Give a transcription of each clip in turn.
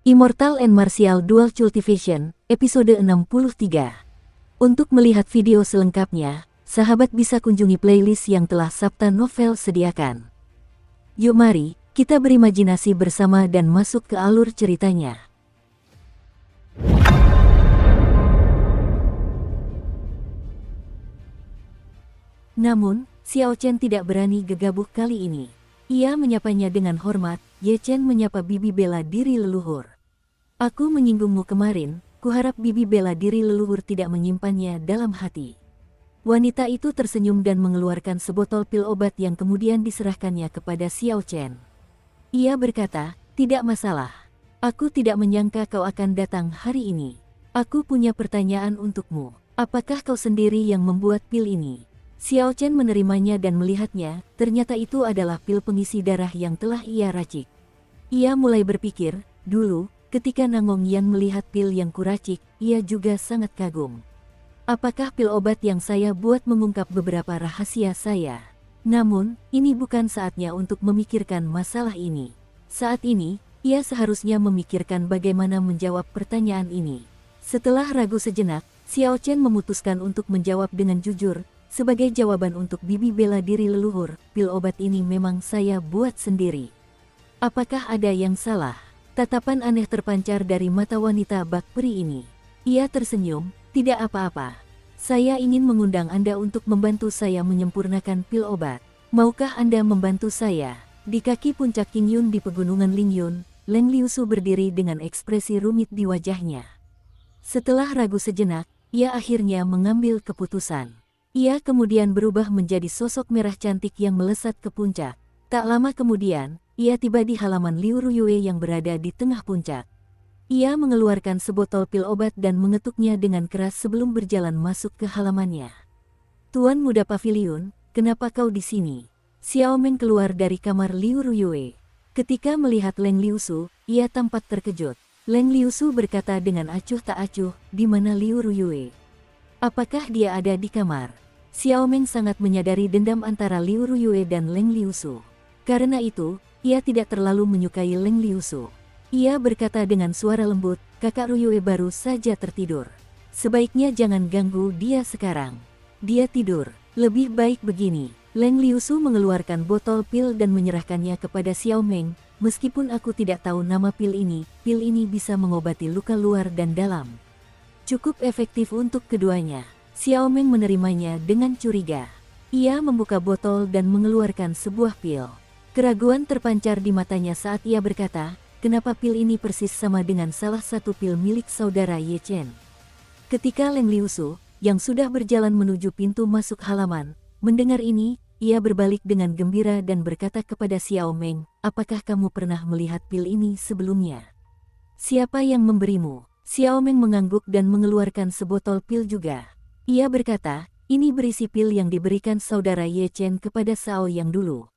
Immortal and Martial Dual Cultivation, episode 63. Untuk melihat video selengkapnya, sahabat bisa kunjungi playlist yang telah Sabta Novel sediakan. Yuk mari, kita berimajinasi bersama dan masuk ke alur ceritanya. Namun, Xiao Chen tidak berani gegabah kali ini. Ia menyapanya dengan hormat. Ye Chen menyapa bibi bela diri leluhur. Aku menyinggungmu kemarin, kuharap bibi bela diri leluhur tidak menyimpannya dalam hati. Wanita itu tersenyum dan mengeluarkan sebotol pil obat yang kemudian diserahkannya kepada Xiao Chen. Ia berkata, tidak masalah. Aku tidak menyangka kau akan datang hari ini. Aku punya pertanyaan untukmu. Apakah kau sendiri yang membuat pil ini? Xiao Chen menerimanya dan melihatnya, ternyata itu adalah pil pengisi darah yang telah ia racik. Ia mulai berpikir, dulu, ketika Nangong Yan melihat pil yang kuracik, ia juga sangat kagum. Apakah pil obat yang saya buat mengungkap beberapa rahasia saya? Namun, ini bukan saatnya untuk memikirkan masalah ini. Saat ini, ia seharusnya memikirkan bagaimana menjawab pertanyaan ini. Setelah ragu sejenak, Xiao Chen memutuskan untuk menjawab dengan jujur. Sebagai jawaban untuk bibi bela diri leluhur, pil obat ini memang saya buat sendiri. Apakah ada yang salah? Tatapan aneh terpancar dari mata wanita bak peri ini. Ia tersenyum, tidak apa-apa. Saya ingin mengundang Anda untuk membantu saya menyempurnakan pil obat. Maukah Anda membantu saya? Di kaki puncak Qingyun di pegunungan Lingyun, Leng Liusu berdiri dengan ekspresi rumit di wajahnya. Setelah ragu sejenak, ia akhirnya mengambil keputusan. Ia kemudian berubah menjadi sosok merah cantik yang melesat ke puncak. Tak lama kemudian, ia tiba di halaman Liu Ruyue yang berada di tengah puncak. Ia mengeluarkan sebotol pil obat dan mengetuknya dengan keras sebelum berjalan masuk ke halamannya. Tuan Muda Pavilion, kenapa kau di sini? Xiao Meng keluar dari kamar Liu Ruyue. Ketika melihat Leng Liusu, ia tampak terkejut. Leng Liusu berkata dengan acuh tak acuh, di mana Liu Ruyue? Apakah dia ada di kamar? Xiao Meng sangat menyadari dendam antara Liu Ruyue dan Leng Liusu. Karena itu, ia tidak terlalu menyukai Leng Liusu. Ia berkata dengan suara lembut, kakak Ruyue baru saja tertidur. Sebaiknya jangan ganggu dia sekarang. Dia tidur. Lebih baik begini. Leng Liusu mengeluarkan botol pil dan menyerahkannya kepada Xiao Meng. Meskipun aku tidak tahu nama pil ini bisa mengobati luka luar dan dalam. Cukup efektif untuk keduanya. Xiao Meng menerimanya dengan curiga. Ia membuka botol dan mengeluarkan sebuah pil. Keraguan terpancar di matanya saat ia berkata, kenapa pil ini persis sama dengan salah satu pil milik saudara Ye Chen. Ketika Leng Liusu, yang sudah berjalan menuju pintu masuk halaman, mendengar ini, ia berbalik dengan gembira dan berkata kepada Xiao Meng, apakah kamu pernah melihat pil ini sebelumnya? Siapa yang memberimu? Xiao Meng mengangguk dan mengeluarkan sebotol pil juga. Ia berkata, ini berisi pil yang diberikan saudara Ye Chen kepada Sao yang dulu.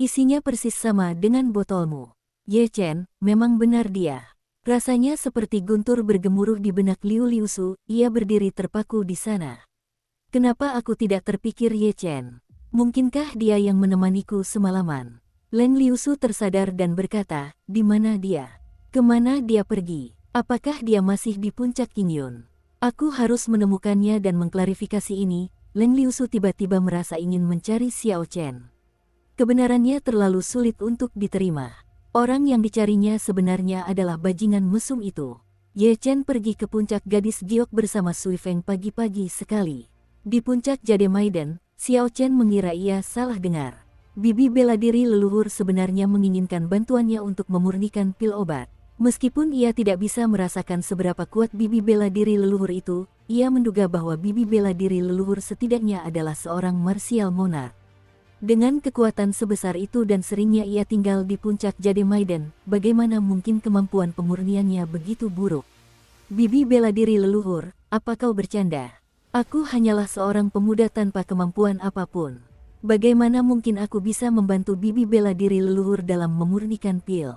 Isinya persis sama dengan botolmu. Ye Chen, memang benar dia. Rasanya seperti guntur bergemuruh di benak Liu Liusu, ia berdiri terpaku di sana. Kenapa aku tidak terpikir Ye Chen? Mungkinkah dia yang menemaniku semalaman? Leng Liusu tersadar dan berkata, di mana dia? Kemana dia pergi? Apakah dia masih di puncak Qingyun? Aku harus menemukannya dan mengklarifikasi ini. Leng Liusu tiba-tiba merasa ingin mencari Xiao Chen. Kebenarannya terlalu sulit untuk diterima. Orang yang dicarinya sebenarnya adalah bajingan mesum itu. Ye Chen pergi ke puncak gadis giok bersama Sui Feng pagi-pagi sekali. Di puncak Jade Maiden, Xiao Chen mengira ia salah dengar. Bibi bela diri leluhur sebenarnya menginginkan bantuannya untuk memurnikan pil obat. Meskipun ia tidak bisa merasakan seberapa kuat bibi bela diri leluhur itu, ia menduga bahwa bibi bela diri leluhur setidaknya adalah seorang martial monarch. Dengan kekuatan sebesar itu dan seringnya ia tinggal di puncak Jade Maiden, bagaimana mungkin kemampuan pemurniannya begitu buruk? Bibi bela diri leluhur, apa kau bercanda? Aku hanyalah seorang pemuda tanpa kemampuan apapun. Bagaimana mungkin aku bisa membantu bibi bela diri leluhur dalam memurnikan pil?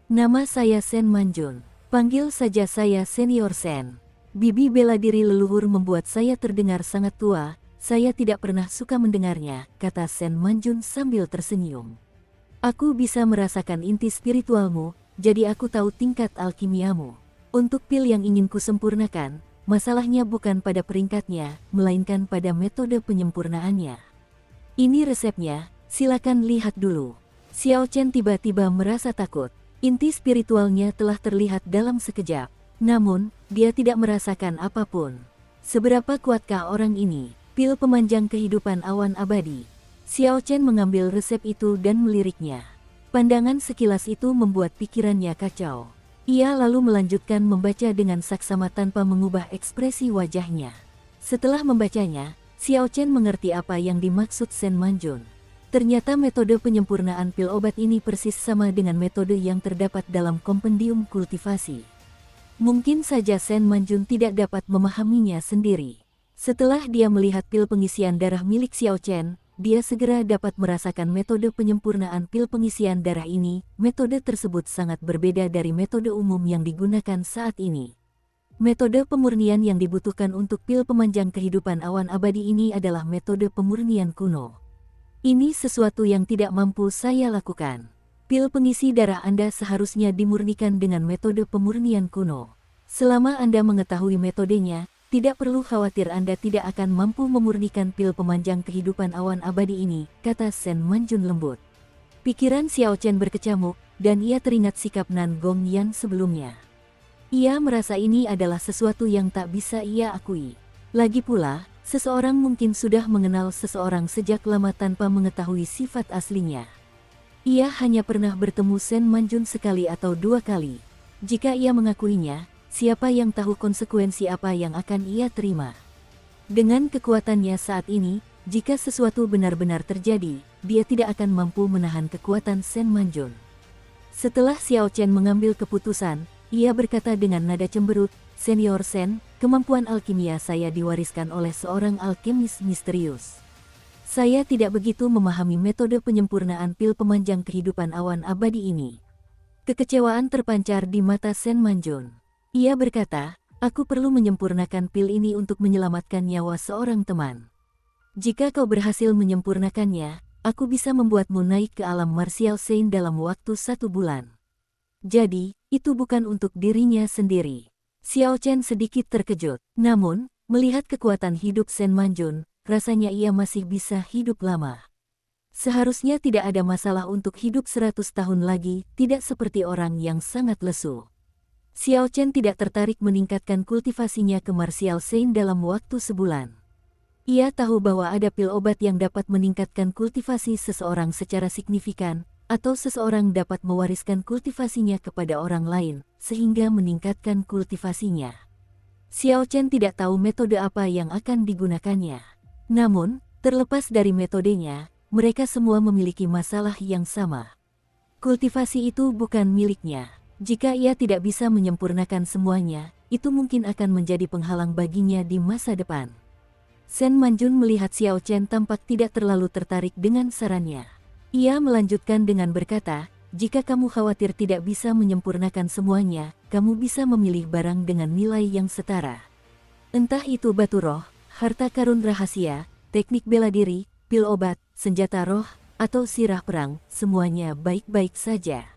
Nama saya Sen Manjun. Panggil saja saya Senior Sen. Bibi bela diri leluhur membuat saya terdengar sangat tua. Saya tidak pernah suka mendengarnya, kata Sen Manjun sambil tersenyum. Aku bisa merasakan inti spiritualmu, jadi aku tahu tingkat alkimiamu. Untuk pil yang ingin kusempurnakan, masalahnya bukan pada peringkatnya, melainkan pada metode penyempurnaannya. Ini resepnya, silakan lihat dulu. Xiao Chen tiba-tiba merasa takut. Inti spiritualnya telah terlihat dalam sekejap. Namun, dia tidak merasakan apapun. Seberapa kuatkah orang ini? Pil pemanjang kehidupan awan abadi. Xiao Chen mengambil resep itu dan meliriknya. Pandangan sekilas itu membuat pikirannya kacau. Ia lalu melanjutkan membaca dengan saksama tanpa mengubah ekspresi wajahnya. Setelah membacanya, Xiao Chen mengerti apa yang dimaksud Sen Manjun. Ternyata metode penyempurnaan pil obat ini persis sama dengan metode yang terdapat dalam kompendium kultivasi. Mungkin saja Sen Manjun tidak dapat memahaminya sendiri. Setelah dia melihat pil pengisian darah milik Xiao Chen, dia segera dapat merasakan metode penyempurnaan pil pengisian darah ini. Metode tersebut sangat berbeda dari metode umum yang digunakan saat ini. Metode pemurnian yang dibutuhkan untuk pil pemanjang kehidupan awan abadi ini adalah metode pemurnian kuno. Ini sesuatu yang tidak mampu saya lakukan. Pil pengisi darah Anda seharusnya dimurnikan dengan metode pemurnian kuno. Selama Anda mengetahui metodenya, tidak perlu khawatir Anda tidak akan mampu memurnikan pil pemanjang kehidupan awan abadi ini, kata Sen Manjun lembut. Pikiran Xiao Chen berkecamuk, dan ia teringat sikap Nan Gongyan sebelumnya. Ia merasa ini adalah sesuatu yang tak bisa ia akui. Lagi pula, seseorang mungkin sudah mengenal seseorang sejak lama tanpa mengetahui sifat aslinya. Ia hanya pernah bertemu Sen Manjun sekali atau dua kali. Jika ia mengakuinya, siapa yang tahu konsekuensi apa yang akan ia terima? Dengan kekuatannya saat ini, jika sesuatu benar-benar terjadi, dia tidak akan mampu menahan kekuatan Sen Manjun. Setelah Xiao Chen mengambil keputusan, ia berkata dengan nada cemberut, "Senior Sen, kemampuan alkimia saya diwariskan oleh seorang alkemis misterius. Saya tidak begitu memahami metode penyempurnaan pil pemanjang kehidupan awan abadi ini." Kekecewaan terpancar di mata Sen Manjun. Ia berkata, "Aku perlu menyempurnakan pil ini untuk menyelamatkan nyawa seorang teman. Jika kau berhasil menyempurnakannya, aku bisa membuatmu naik ke alam martial Sein dalam waktu 1 bulan." Jadi, itu bukan untuk dirinya sendiri. Xiao Chen sedikit terkejut. Namun, melihat kekuatan hidup Sen Manjun, rasanya ia masih bisa hidup lama. Seharusnya tidak ada masalah untuk hidup 100 tahun lagi, tidak seperti orang yang sangat lesu. Xiao Chen tidak tertarik meningkatkan kultivasinya ke martial Sein dalam waktu sebulan. Ia tahu bahwa ada pil obat yang dapat meningkatkan kultivasi seseorang secara signifikan, atau seseorang dapat mewariskan kultivasinya kepada orang lain, sehingga meningkatkan kultivasinya. Xiao Chen tidak tahu metode apa yang akan digunakannya. Namun, terlepas dari metodenya, mereka semua memiliki masalah yang sama. Kultivasi itu bukan miliknya. Jika ia tidak bisa menyempurnakan semuanya, itu mungkin akan menjadi penghalang baginya di masa depan. Sen Manjun melihat Xiao Chen tampak tidak terlalu tertarik dengan sarannya. Ia melanjutkan dengan berkata, "Jika kamu khawatir tidak bisa menyempurnakan semuanya, kamu bisa memilih barang dengan nilai yang setara. Entah itu batu roh, harta karun rahasia, teknik bela diri, pil obat, senjata roh, atau sirah perang, semuanya baik-baik saja."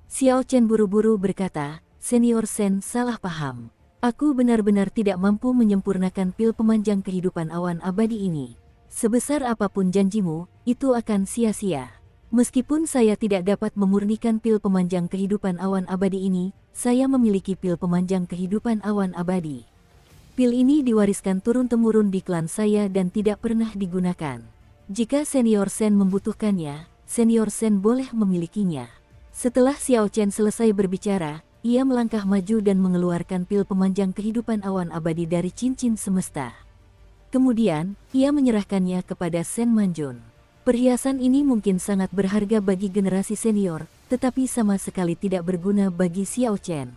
Xiao Chen buru-buru berkata, "Senior Sen salah paham. Aku benar-benar tidak mampu menyempurnakan pil pemanjang kehidupan awan abadi ini. Sebesar apapun janjimu, itu akan sia-sia. Meskipun saya tidak dapat memurnikan pil pemanjang kehidupan awan abadi ini, saya memiliki pil pemanjang kehidupan awan abadi. Pil ini diwariskan turun-temurun di klan saya dan tidak pernah digunakan. Jika Senior Sen membutuhkannya, Senior Sen boleh memilikinya." Setelah Xiao Chen selesai berbicara, ia melangkah maju dan mengeluarkan pil pemanjang kehidupan awan abadi dari cincin semesta. Kemudian, ia menyerahkannya kepada Sen Manjun. Perhiasan ini mungkin sangat berharga bagi generasi senior, tetapi sama sekali tidak berguna bagi Xiao Chen.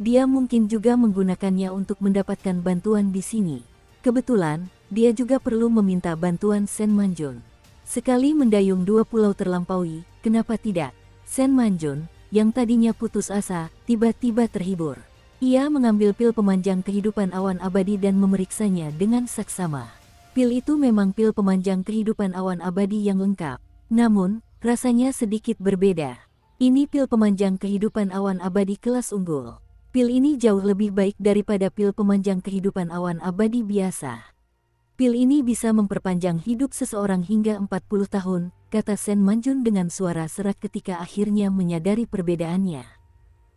Dia mungkin juga menggunakannya untuk mendapatkan bantuan di sini. Kebetulan, dia juga perlu meminta bantuan Sen Manjun. Sekali mendayung 2 pulau terlampaui, kenapa tidak? Sen Manjun, yang tadinya putus asa, tiba-tiba terhibur. Ia mengambil pil pemanjang kehidupan awan abadi dan memeriksanya dengan saksama. Pil itu memang pil pemanjang kehidupan awan abadi yang lengkap. Namun, rasanya sedikit berbeda. Ini pil pemanjang kehidupan awan abadi kelas unggul. Pil ini jauh lebih baik daripada pil pemanjang kehidupan awan abadi biasa. Pil ini bisa memperpanjang hidup seseorang hingga 40 tahun, kata Sen Manjun dengan suara serak ketika akhirnya menyadari perbedaannya.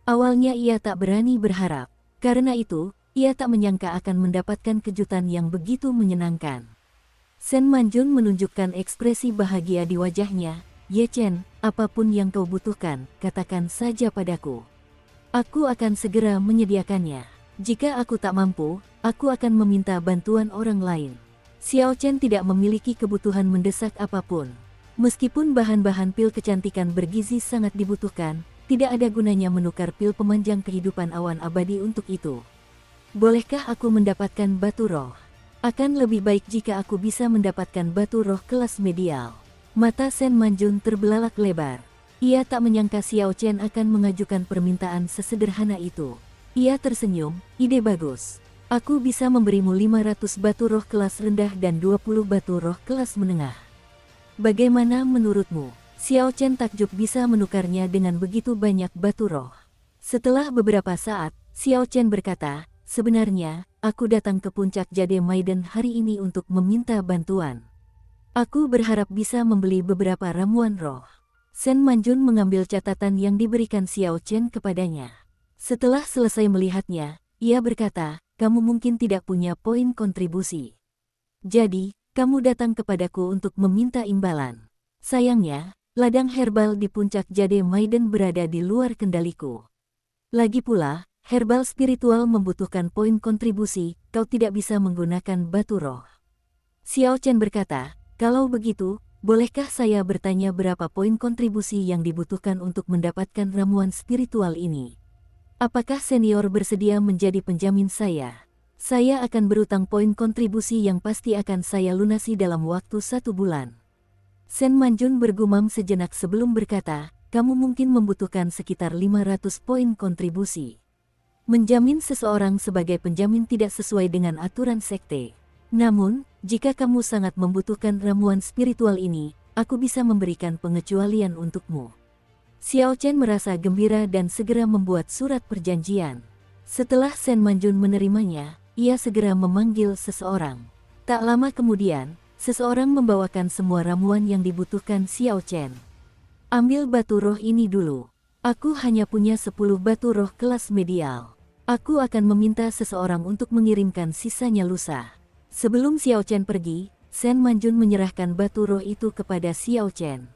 Awalnya ia tak berani berharap. Karena itu, ia tak menyangka akan mendapatkan kejutan yang begitu menyenangkan. Sen Manjun menunjukkan ekspresi bahagia di wajahnya. Ye Chen, apapun yang kau butuhkan, katakan saja padaku. Aku akan segera menyediakannya. Jika aku tak mampu, aku akan meminta bantuan orang lain. Xiao Chen tidak memiliki kebutuhan mendesak apapun. Meskipun bahan-bahan pil kecantikan bergizi sangat dibutuhkan, tidak ada gunanya menukar pil pemanjang kehidupan awan abadi untuk itu. Bolehkah aku mendapatkan batu roh? Akan lebih baik jika aku bisa mendapatkan batu roh kelas medial. Mata Sen Manjun terbelalak lebar. Ia tak menyangka Xiao Chen akan mengajukan permintaan sesederhana itu. Ia tersenyum, ide bagus. Aku bisa memberimu 500 batu roh kelas rendah dan 20 batu roh kelas menengah. Bagaimana menurutmu? Xiao Chen takjub bisa menukarnya dengan begitu banyak batu roh. Setelah beberapa saat, Xiao Chen berkata, sebenarnya, aku datang ke puncak Jade Maiden hari ini untuk meminta bantuan. Aku berharap bisa membeli beberapa ramuan roh. Sen Manjun mengambil catatan yang diberikan Xiao Chen kepadanya. Setelah selesai melihatnya, ia berkata, kamu mungkin tidak punya poin kontribusi. Jadi, kamu datang kepadaku untuk meminta imbalan. Sayangnya, ladang herbal di puncak Jade Maiden berada di luar kendaliku. Lagi pula, herbal spiritual membutuhkan poin kontribusi, kau tidak bisa menggunakan batu roh. Xiao Chen berkata, kalau begitu, bolehkah saya bertanya berapa poin kontribusi yang dibutuhkan untuk mendapatkan ramuan spiritual ini? Apakah senior bersedia menjadi penjamin saya? Saya akan berutang poin kontribusi yang pasti akan saya lunasi dalam waktu 1 bulan. Sen Manjun bergumam sejenak sebelum berkata, kamu mungkin membutuhkan sekitar 500 poin kontribusi. Menjamin seseorang sebagai penjamin tidak sesuai dengan aturan sekte. Namun, jika kamu sangat membutuhkan ramuan spiritual ini, aku bisa memberikan pengecualian untukmu. Xiao Chen merasa gembira dan segera membuat surat perjanjian. Setelah Sen Manjun menerimanya, ia segera memanggil seseorang. Tak lama kemudian, seseorang membawakan semua ramuan yang dibutuhkan Xiao Chen. Ambil batu roh ini dulu. Aku hanya punya 10 batu roh kelas medial. Aku akan meminta seseorang untuk mengirimkan sisanya lusa. Sebelum Xiao Chen pergi, Sen Manjun menyerahkan batu roh itu kepada Xiao Chen.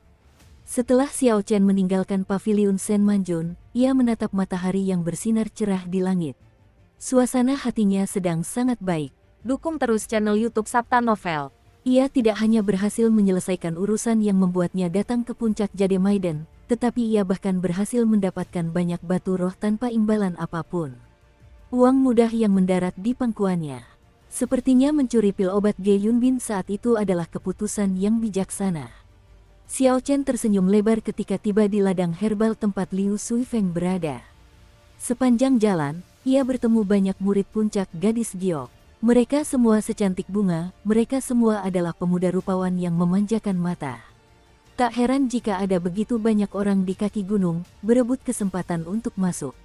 Setelah Xiao Chen meninggalkan paviliun Sen Manjun, ia menatap matahari yang bersinar cerah di langit. Suasana hatinya sedang sangat baik. Dukung terus channel YouTube Sabta Novel. Ia tidak hanya berhasil menyelesaikan urusan yang membuatnya datang ke puncak Jade Maiden, tetapi ia bahkan berhasil mendapatkan banyak batu roh tanpa imbalan apapun. Uang mudah yang mendarat di pangkuannya. Sepertinya mencuri pil obat Ge Yunbin saat itu adalah keputusan yang bijaksana. Xiao Chen tersenyum lebar ketika tiba di ladang herbal tempat Liu Suifeng berada. Sepanjang jalan, ia bertemu banyak murid puncak gadis giok. Mereka semua secantik bunga, mereka semua adalah pemuda rupawan yang memanjakan mata. Tak heran jika ada begitu banyak orang di kaki gunung, berebut kesempatan untuk masuk.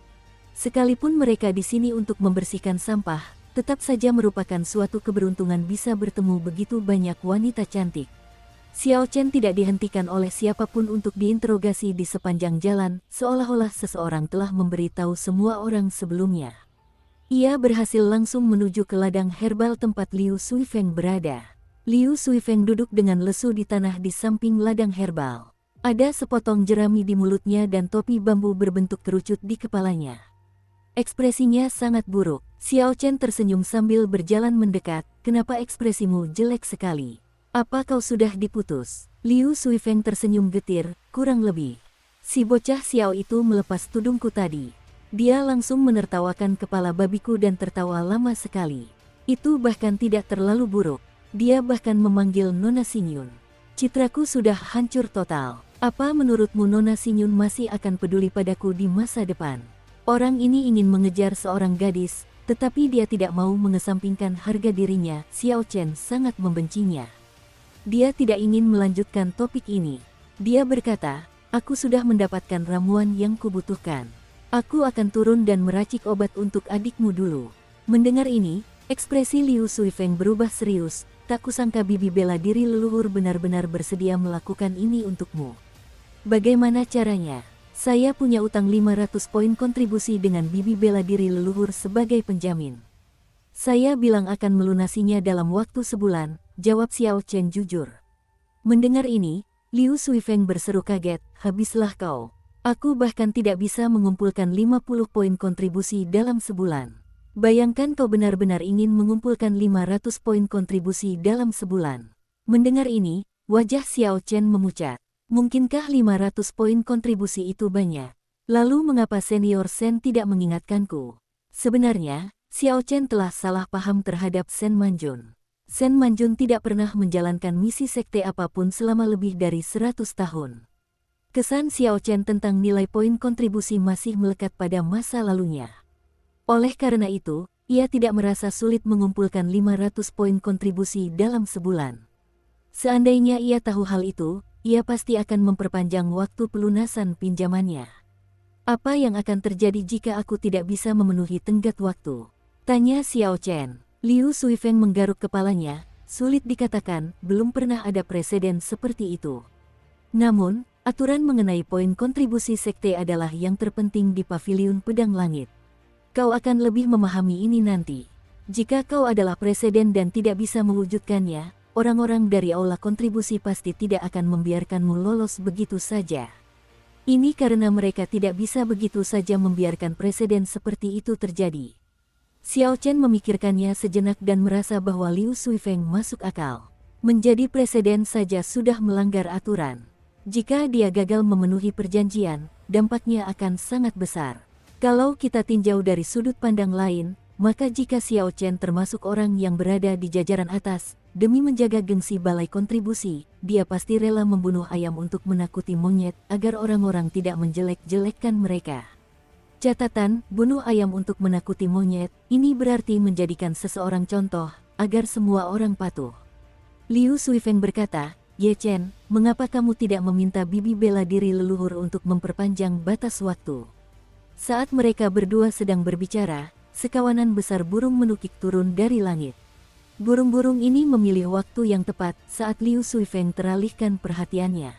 Sekalipun mereka di sini untuk membersihkan sampah, tetap saja merupakan suatu keberuntungan bisa bertemu begitu banyak wanita cantik. Xiao Chen tidak dihentikan oleh siapapun untuk diinterogasi di sepanjang jalan, seolah-olah seseorang telah memberitahu semua orang sebelumnya. Ia berhasil langsung menuju ke ladang herbal tempat Liu Suifeng berada. Liu Suifeng duduk dengan lesu di tanah di samping ladang herbal. Ada sepotong jerami di mulutnya dan topi bambu berbentuk kerucut di kepalanya. Ekspresinya sangat buruk. Xiao Chen tersenyum sambil berjalan mendekat, kenapa ekspresimu jelek sekali? Apa kau sudah diputus? Liu Suifeng tersenyum getir, kurang lebih. Si bocah Xiao itu melepas tudungku tadi. Dia langsung menertawakan kepala babiku dan tertawa lama sekali. Itu bahkan tidak terlalu buruk. Dia bahkan memanggil Nona Xingyun. Citraku sudah hancur total. Apa menurutmu Nona Xingyun masih akan peduli padaku di masa depan? Orang ini ingin mengejar seorang gadis, tetapi dia tidak mau mengesampingkan harga dirinya. Xiao Chen sangat membencinya. Dia tidak ingin melanjutkan topik ini. Dia berkata, Aku sudah mendapatkan ramuan yang kubutuhkan. Aku akan turun dan meracik obat untuk adikmu dulu. Mendengar ini, ekspresi Liu Suifeng berubah serius. Tak kusangka bibi bela diri leluhur benar-benar bersedia melakukan ini untukmu. Bagaimana caranya? Saya punya utang 500 poin kontribusi dengan bibi bela diri leluhur sebagai penjamin. Saya bilang akan melunasinya dalam waktu sebulan, jawab Xiao Chen jujur. Mendengar ini, Liu Suifeng berseru kaget, habislah kau. Aku bahkan tidak bisa mengumpulkan 50 poin kontribusi dalam sebulan. Bayangkan kau benar-benar ingin mengumpulkan 500 poin kontribusi dalam sebulan. Mendengar ini, wajah Xiao Chen memucat. Mungkinkah 500 poin kontribusi itu banyak? Lalu mengapa Senior Sen tidak mengingatkanku? Sebenarnya, Xiao Chen telah salah paham terhadap Sen Manjun. Sen Manjun tidak pernah menjalankan misi sekte apapun selama lebih dari 100 tahun. Kesan Xiao Chen tentang nilai poin kontribusi masih melekat pada masa lalunya. Oleh karena itu, ia tidak merasa sulit mengumpulkan 500 poin kontribusi dalam sebulan. Seandainya ia tahu hal itu, ia pasti akan memperpanjang waktu pelunasan pinjamannya. Apa yang akan terjadi jika aku tidak bisa memenuhi tenggat waktu? Tanya Xiao Chen. Liu Suifeng menggaruk kepalanya, sulit dikatakan, belum pernah ada presiden seperti itu. Namun, aturan mengenai poin kontribusi sekte adalah yang terpenting di Paviliun Pedang Langit. Kau akan lebih memahami ini nanti. Jika kau adalah presiden dan tidak bisa mewujudkannya, orang-orang dari aula kontribusi pasti tidak akan membiarkanmu lolos begitu saja. Ini karena mereka tidak bisa begitu saja membiarkan presiden seperti itu terjadi. Xiao Chen memikirkannya sejenak dan merasa bahwa Liu Suifeng masuk akal. Menjadi presiden saja sudah melanggar aturan. Jika dia gagal memenuhi perjanjian, dampaknya akan sangat besar. Kalau kita tinjau dari sudut pandang lain, maka jika Xiao Chen termasuk orang yang berada di jajaran atas, demi menjaga gengsi balai kontribusi, dia pasti rela membunuh ayam untuk menakuti monyet agar orang-orang tidak menjelek-jelekkan mereka. Catatan, bunuh ayam untuk menakuti monyet, ini berarti menjadikan seseorang contoh, agar semua orang patuh. Liu Suifeng berkata, Ye Chen, mengapa kamu tidak meminta bibi bela diri leluhur untuk memperpanjang batas waktu? Saat mereka berdua sedang berbicara, sekawanan besar burung menukik turun dari langit. Burung-burung ini memilih waktu yang tepat saat Liu Suifeng teralihkan perhatiannya.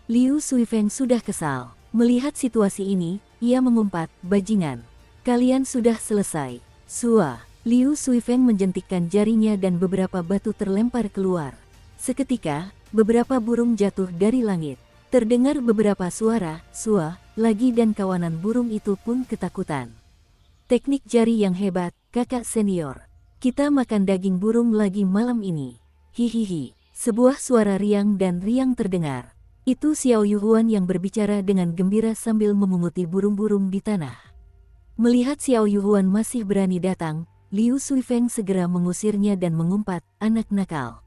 Liu Suifeng sudah kesal. Melihat situasi ini, ia mengumpat, bajingan. Kalian sudah selesai. Sua. Liu Suifeng menjentikkan jarinya dan beberapa batu terlempar keluar. Seketika, beberapa burung jatuh dari langit. Terdengar beberapa suara, sua, lagi dan kawanan burung itu pun ketakutan. Teknik jari yang hebat, kakak senior. Kita makan daging burung lagi malam ini. Hihihi. Sebuah suara riang dan riang terdengar. Itu Xiao Yuhuan yang berbicara dengan gembira sambil memunguti burung-burung di tanah. Melihat Xiao Yuhuan masih berani datang, Liu Suifeng segera mengusirnya dan mengumpat, anak nakal.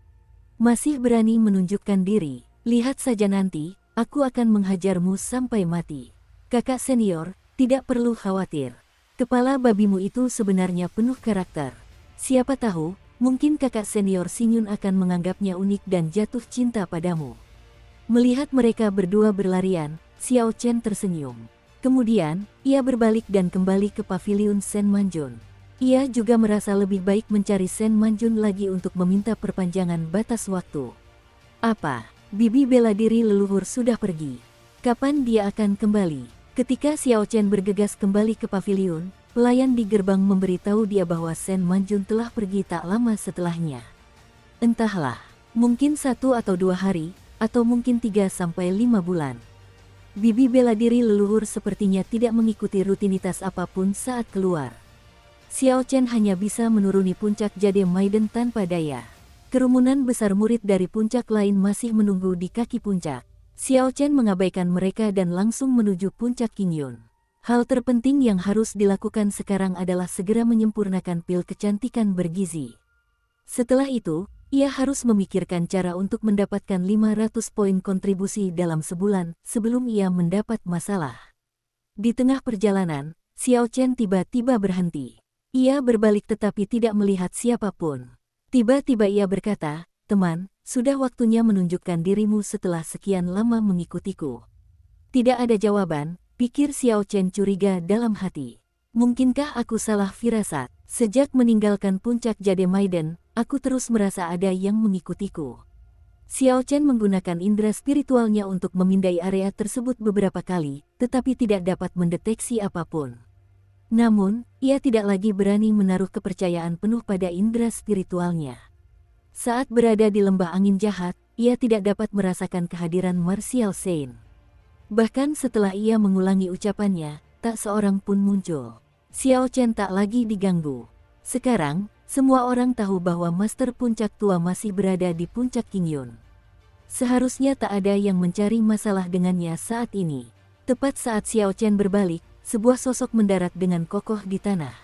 Masih berani menunjukkan diri, lihat saja nanti, aku akan menghajarmu sampai mati. Kakak senior, tidak perlu khawatir. Kepala babimu itu sebenarnya penuh karakter. Siapa tahu, mungkin kakak senior Xingyun akan menganggapnya unik dan jatuh cinta padamu. Melihat mereka berdua berlarian, Xiao Chen tersenyum. Kemudian, ia berbalik dan kembali ke paviliun Sen Manjun. Ia juga merasa lebih baik mencari Sen Manjun lagi untuk meminta perpanjangan batas waktu. Apa? Bibi bela diri leluhur sudah pergi. Kapan dia akan kembali? Ketika Xiao Chen bergegas kembali ke paviliun, pelayan di gerbang memberitahu dia bahwa Sen Manjun telah pergi tak lama setelahnya. Entahlah, mungkin 1 atau 2 hari, atau mungkin 3-5 bulan. Bibi bela diri leluhur sepertinya tidak mengikuti rutinitas apapun saat keluar. Xiao Chen hanya bisa menuruni puncak Jade Maiden tanpa daya. Kerumunan besar murid dari puncak lain masih menunggu di kaki puncak. Xiao Chen mengabaikan mereka dan langsung menuju puncak Qingyun. Hal terpenting yang harus dilakukan sekarang adalah segera menyempurnakan pil kecantikan bergizi. Setelah itu, ia harus memikirkan cara untuk mendapatkan 500 poin kontribusi dalam sebulan sebelum ia mendapat masalah. Di tengah perjalanan, Xiao Chen tiba-tiba berhenti. Ia berbalik tetapi tidak melihat siapapun. Tiba-tiba ia berkata, teman, sudah waktunya menunjukkan dirimu setelah sekian lama mengikutiku. Tidak ada jawaban, pikir Xiao Chen curiga dalam hati. Mungkinkah aku salah firasat? Sejak meninggalkan puncak Jade Maiden, aku terus merasa ada yang mengikutiku. Xiao Chen menggunakan indera spiritualnya untuk memindai area tersebut beberapa kali, tetapi tidak dapat mendeteksi apapun. Namun, ia tidak lagi berani menaruh kepercayaan penuh pada indera spiritualnya. Saat berada di lembah angin jahat, ia tidak dapat merasakan kehadiran Martial Saint. Bahkan setelah ia mengulangi ucapannya, tak seorang pun muncul. Xiao Chen tak lagi diganggu. Sekarang, semua orang tahu bahwa Master Puncak Tua masih berada di puncak Qingyun. Seharusnya tak ada yang mencari masalah dengannya saat ini. Tepat saat Xiao Chen berbalik, sebuah sosok mendarat dengan kokoh di tanah.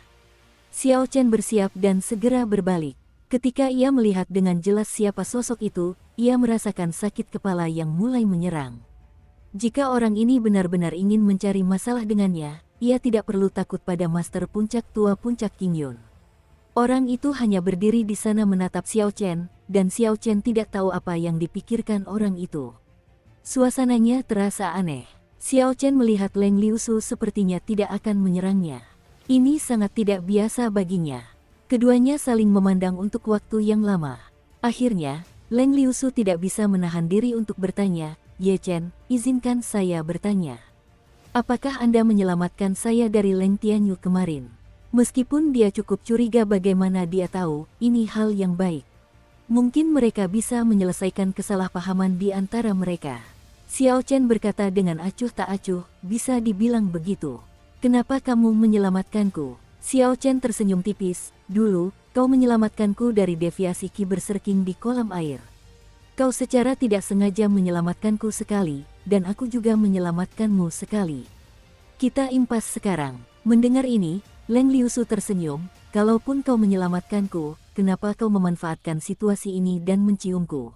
Xiao Chen bersiap dan segera berbalik. Ketika ia melihat dengan jelas siapa sosok itu, ia merasakan sakit kepala yang mulai menyerang. Jika orang ini benar-benar ingin mencari masalah dengannya, ia tidak perlu takut pada Master Puncak Tua Puncak Qingyun. Orang itu hanya berdiri di sana menatap Xiao Chen, dan Xiao Chen tidak tahu apa yang dipikirkan orang itu. Suasananya terasa aneh. Xiao Chen melihat Leng Liusu sepertinya tidak akan menyerangnya. Ini sangat tidak biasa baginya. Keduanya saling memandang untuk waktu yang lama. Akhirnya, Leng Liusu tidak bisa menahan diri untuk bertanya, "Ye Chen, izinkan saya bertanya. Apakah Anda menyelamatkan saya dari Leng Tianyu kemarin?" Meskipun dia cukup curiga bagaimana dia tahu, ini hal yang baik. Mungkin mereka bisa menyelesaikan kesalahpahaman di antara mereka. Xiao Chen berkata dengan acuh tak acuh, "Bisa dibilang begitu. Kenapa kamu menyelamatkanku?" Xiao Chen tersenyum tipis, "Dulu, kau menyelamatkanku dari deviasi ki berserking di kolam air. Kau secara tidak sengaja menyelamatkanku sekali, dan aku juga menyelamatkanmu sekali. Kita impas sekarang." Mendengar ini, Leng Liusu tersenyum, "Kalaupun kau menyelamatkanku, kenapa kau memanfaatkan situasi ini dan menciumku?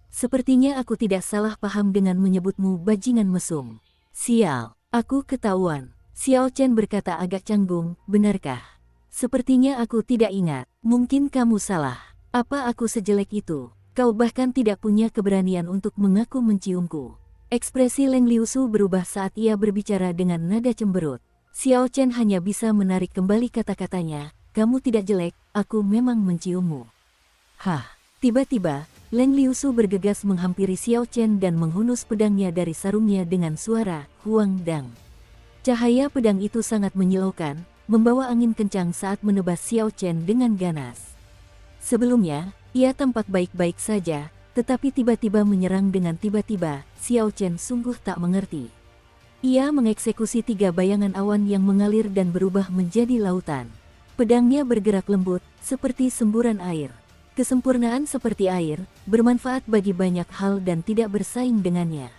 Sepertinya aku tidak salah paham dengan menyebutmu bajingan mesum." "Sial, aku ketahuan." Xiao Chen berkata agak canggung, "Benarkah? Sepertinya aku tidak ingat. Mungkin kamu salah. Apa aku sejelek itu? Kau bahkan tidak punya keberanian untuk mengaku menciumku." Ekspresi Leng Liusu berubah saat ia berbicara dengan nada cemberut. Xiao Chen hanya bisa menarik kembali kata-katanya, "Kamu tidak jelek, aku memang menciummu." Hah, tiba-tiba, Leng Liusu bergegas menghampiri Xiao Chen dan menghunus pedangnya dari sarungnya dengan suara, "Huang Dang." Cahaya pedang itu sangat menyilaukan, membawa angin kencang saat menebas Xiao Chen dengan ganas. Sebelumnya, ia tampak baik-baik saja, tetapi tiba-tiba menyerang dengan tiba-tiba. Xiao Chen sungguh tak mengerti. Ia mengeksekusi 3 bayangan awan yang mengalir dan berubah menjadi lautan. Pedangnya bergerak lembut, seperti semburan air. Kesempurnaan seperti air, bermanfaat bagi banyak hal dan tidak bersaing dengannya.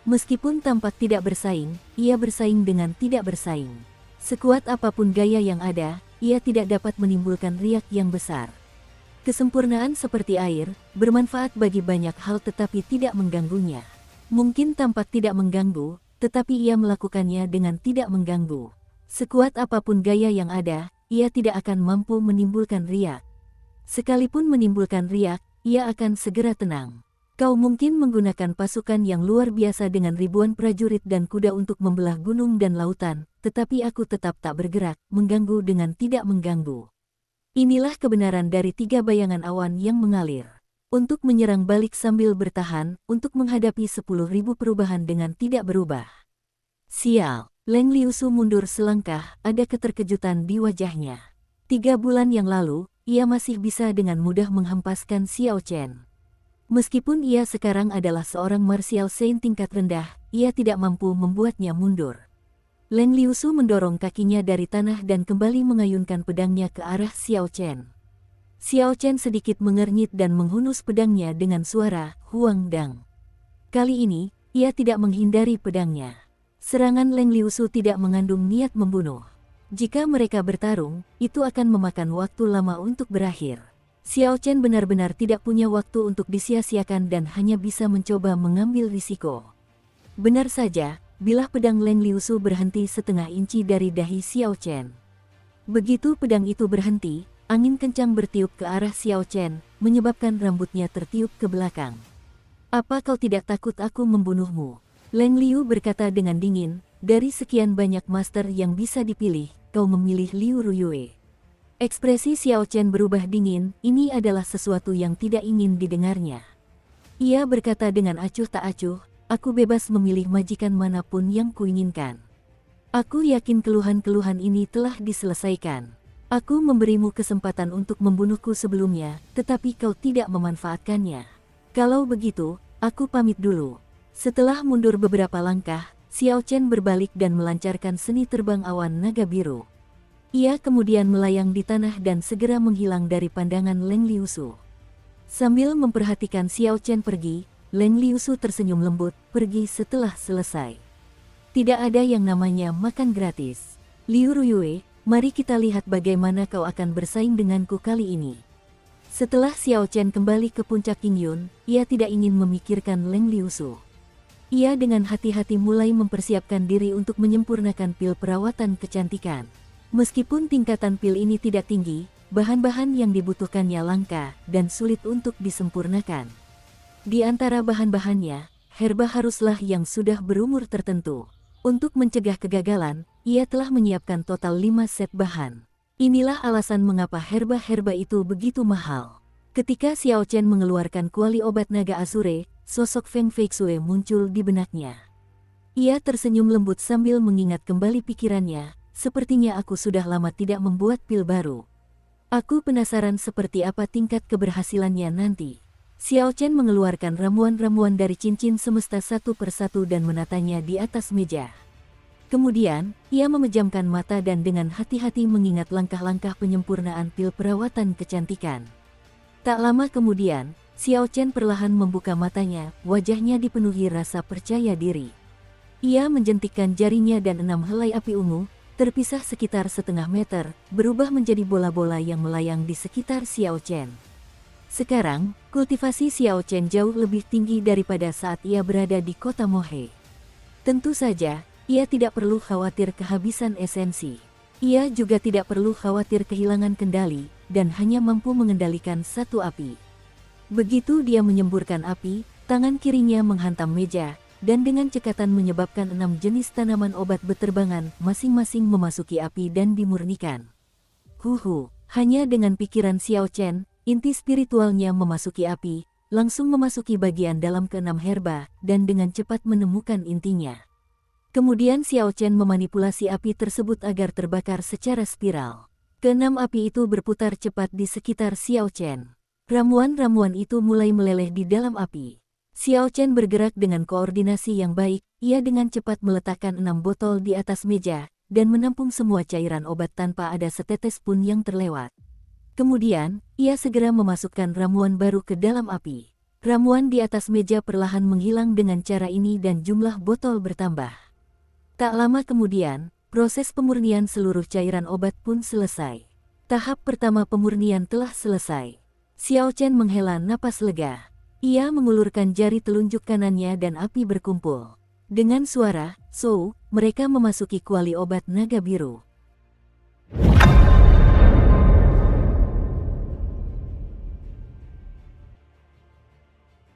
Meskipun tampak tidak bersaing, ia bersaing dengan tidak bersaing. Sekuat apapun gaya yang ada, ia tidak dapat menimbulkan riak yang besar. Kesempurnaan seperti air, bermanfaat bagi banyak hal tetapi tidak mengganggunya. Mungkin tampak tidak mengganggu, tetapi ia melakukannya dengan tidak mengganggu. Sekuat apapun gaya yang ada, ia tidak akan mampu menimbulkan riak. Sekalipun menimbulkan riak, ia akan segera tenang. Kau mungkin menggunakan pasukan yang luar biasa dengan ribuan prajurit dan kuda untuk membelah gunung dan lautan, tetapi aku tetap tak bergerak, mengganggu dengan tidak mengganggu. Inilah kebenaran dari 3 bayangan awan yang mengalir. Untuk menyerang balik sambil bertahan, untuk menghadapi 10.000 perubahan dengan tidak berubah. Sial, Leng Liusu mundur selangkah, ada keterkejutan di wajahnya. 3 bulan yang lalu, ia masih bisa dengan mudah menghempaskan Xiao Chen. Meskipun ia sekarang adalah seorang Martial Saint tingkat rendah, ia tidak mampu membuatnya mundur. Leng Liusu mendorong kakinya dari tanah dan kembali mengayunkan pedangnya ke arah Xiao Chen. Xiao Chen sedikit mengernyit dan menghunus pedangnya dengan suara, "Huang Dang." Kali ini, ia tidak menghindari pedangnya. Serangan Leng Liusu tidak mengandung niat membunuh. Jika mereka bertarung, itu akan memakan waktu lama untuk berakhir. Xiao Chen benar-benar tidak punya waktu untuk disia-siakan dan hanya bisa mencoba mengambil risiko. Benar saja, bilah pedang Leng Liusu berhenti setengah inci dari dahi Xiao Chen. Begitu pedang itu berhenti, angin kencang bertiup ke arah Xiao Chen, menyebabkan rambutnya tertiup ke belakang. "Apa kau tidak takut aku membunuhmu?" Leng Liu berkata dengan dingin, dari sekian banyak master yang bisa dipilih, kau memilih Liu Ruyue. Ekspresi Xiao Chen berubah dingin, ini adalah sesuatu yang tidak ingin didengarnya. Ia berkata dengan acuh tak acuh, aku bebas memilih majikan manapun yang kuinginkan. Aku yakin keluhan-keluhan ini telah diselesaikan. Aku memberimu kesempatan untuk membunuhku sebelumnya, tetapi kau tidak memanfaatkannya. Kalau begitu, aku pamit dulu. Setelah mundur beberapa langkah, Xiao Chen berbalik dan melancarkan seni terbang awan naga biru. Ia kemudian melayang di tanah dan segera menghilang dari pandangan Leng Liusu. Sambil memperhatikan Xiao Chen pergi, Leng Liusu tersenyum lembut, pergi setelah selesai. Tidak ada yang namanya makan gratis. Liu Ruyue, mari kita lihat bagaimana kau akan bersaing denganku kali ini. Setelah Xiao Chen kembali ke puncak Qingyun, ia tidak ingin memikirkan Leng Liusu. Ia dengan hati-hati mulai mempersiapkan diri untuk menyempurnakan pil perawatan kecantikan. Meskipun tingkatan pil ini tidak tinggi, bahan-bahan yang dibutuhkannya langka dan sulit untuk disempurnakan. Di antara bahan-bahannya, herba haruslah yang sudah berumur tertentu. Untuk mencegah kegagalan, ia telah menyiapkan total 5 set bahan. Inilah alasan mengapa herba-herba itu begitu mahal. Ketika Xiao Chen mengeluarkan kuali obat naga Asure, sosok Feng Feixue muncul di benaknya. Ia tersenyum lembut sambil mengingat kembali pikirannya, sepertinya aku sudah lama tidak membuat pil baru. Aku penasaran seperti apa tingkat keberhasilannya nanti. Xiao Chen mengeluarkan ramuan-ramuan dari cincin semesta satu persatu dan menatanya di atas meja. Kemudian, ia memejamkan mata dan dengan hati-hati mengingat langkah-langkah penyempurnaan pil perawatan kecantikan. Tak lama kemudian, Xiao Chen perlahan membuka matanya, wajahnya dipenuhi rasa percaya diri. Ia menjentikkan jarinya dan 6 helai api ungu, terpisah sekitar setengah meter, berubah menjadi bola-bola yang melayang di sekitar Xiao Chen. Sekarang, kultivasi Xiao Chen jauh lebih tinggi daripada saat ia berada di kota Mohe. Tentu saja, ia tidak perlu khawatir kehabisan esensi. Ia juga tidak perlu khawatir kehilangan kendali, dan hanya mampu mengendalikan satu api. Begitu dia menyemburkan api, tangan kirinya menghantam meja, dan dengan cekatan menyebabkan 6 jenis tanaman obat beterbangan masing-masing memasuki api dan dimurnikan. Hanya dengan pikiran Xiao Chen, inti spiritualnya memasuki api, langsung memasuki bagian dalam ke-6 herba, dan dengan cepat menemukan intinya. Kemudian Xiao Chen memanipulasi api tersebut agar terbakar secara spiral. Ke-6 api itu berputar cepat di sekitar Xiao Chen. Ramuan-ramuan itu mulai meleleh di dalam api. Xiao Chen bergerak dengan koordinasi yang baik, ia dengan cepat meletakkan 6 botol di atas meja, dan menampung semua cairan obat tanpa ada setetes pun yang terlewat. Kemudian, ia segera memasukkan ramuan baru ke dalam api. Ramuan di atas meja perlahan menghilang dengan cara ini dan jumlah botol bertambah. Tak lama kemudian, proses pemurnian seluruh cairan obat pun selesai. Tahap pertama pemurnian telah selesai. Xiao Chen menghela napas lega. Ia mengulurkan jari telunjuk kanannya dan api berkumpul. Dengan suara, "Sou," mereka memasuki kuali obat naga biru.